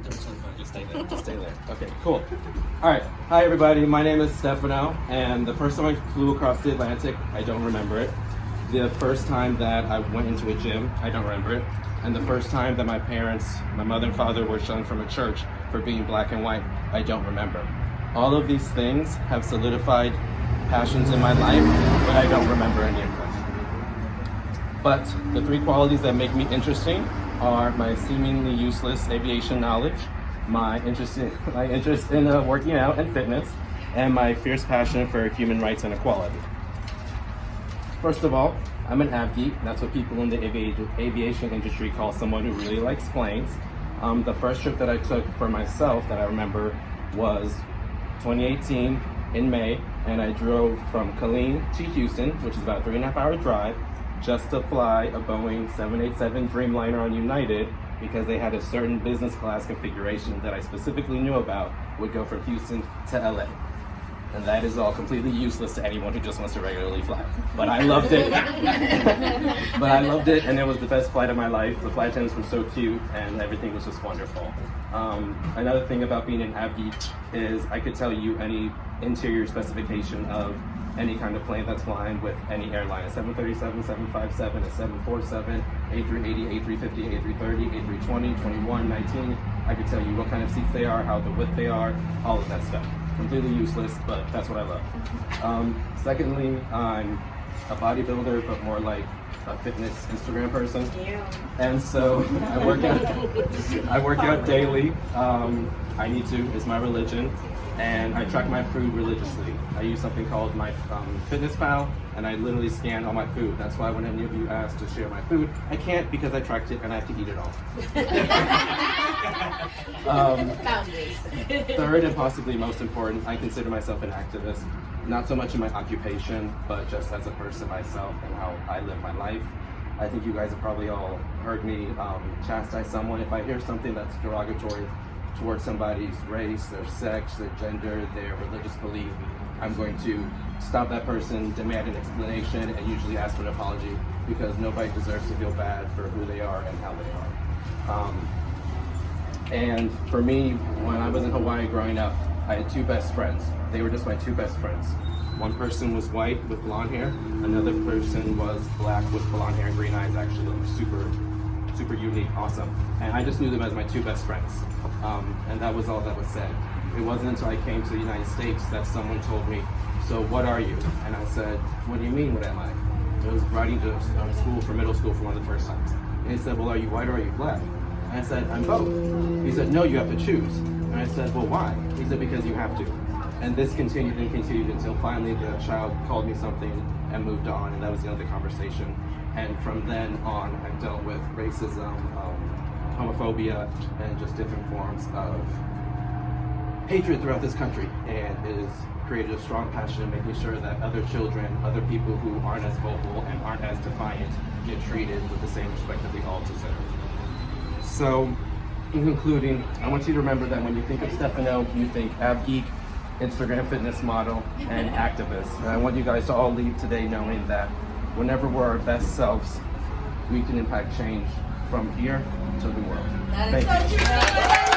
Just stay there. Just stay there. Okay, cool. All right. Hi, everybody. My name is Stefano, and the first time I flew across the Atlantic, I don't remember it. The first time that I went into a gym, I don't remember it. And the first time that my parents, my mother and father, were shunned from a church for being black and white, I don't remember. All of these things have solidified passions in my life, but I don't remember any of them. But the three qualities that make me interesting are my seemingly useless aviation knowledge, my interest in working out and fitness, and my fierce passion for human rights and equality. First of all, I'm an av geek. That's what people in the aviation industry call someone who really likes planes. The first trip that I took for myself that I remember was 2018 in May, and I drove from Killeen to Houston, which is about a 3.5-hour drive, just to fly a Boeing 787 Dreamliner on United because they had a certain business class configuration that I specifically knew about would go from Houston to LA. And that is all completely useless to anyone who just wants to regularly fly. But I loved it. And it was the best flight of my life. The flight attendants were so cute, and everything was just wonderful. Another thing about being an av geek is I could tell you any interior specification of any kind of plane that's flying with any airline. A 737, 757, a 747, A380, A350, A330, A320, 21, 19. I could tell you what kind of seats they are, how the width they are, all of that stuff. Completely useless, but that's what I love. Secondly, I'm a bodybuilder, but more like a fitness Instagram person. And so I work out daily. I need to, it's my religion. And I track my food religiously. I use something called my Fitness Pal, and I literally scan all my food. That's why when any of you ask to share my food, I can't because I tracked it and I have to eat it all. Third, and possibly most important, I consider myself an activist. Not so much in my occupation, but just as a person myself and how I live my life. I think you guys have probably all heard me chastise someone. If I hear something that's derogatory towards somebody's race, their sex, their gender, their religious belief, I'm going to stop that person, demand an explanation, and usually ask for an apology because nobody deserves to feel bad for who they are and how they are. And for me, when I was in Hawaii growing up, I had two best friends. They were just my two best friends. One person was white with blonde hair, another person was black with blonde hair and green eyes, actually super unique, awesome. And I just knew them as my two best friends. And that was all that was said. It wasn't until I came to the United States that someone told me, so what are you? And I said, what do you mean, what am I? I was writing to school for middle school for one of the first times. And he said, well, are you white or are you black? And I said, I'm both. He said, no, you have to choose. And I said, well, why? He said, because you have to. And this continued and continued until finally the child called me something and moved on, and that was the end of the conversation. And from then on, I've dealt with racism, homophobia, and just different forms of hatred throughout this country. And it has created a strong passion in making sure that other children, other people who aren't as vocal and aren't as defiant, get treated with the same respect that they all deserve. So, in concluding, I want you to remember that when you think of Stefano, you think av geek, Instagram fitness model, and activist. And I want you guys to all leave today knowing that whenever we're our best selves, we can impact change from here to the world. Thank you.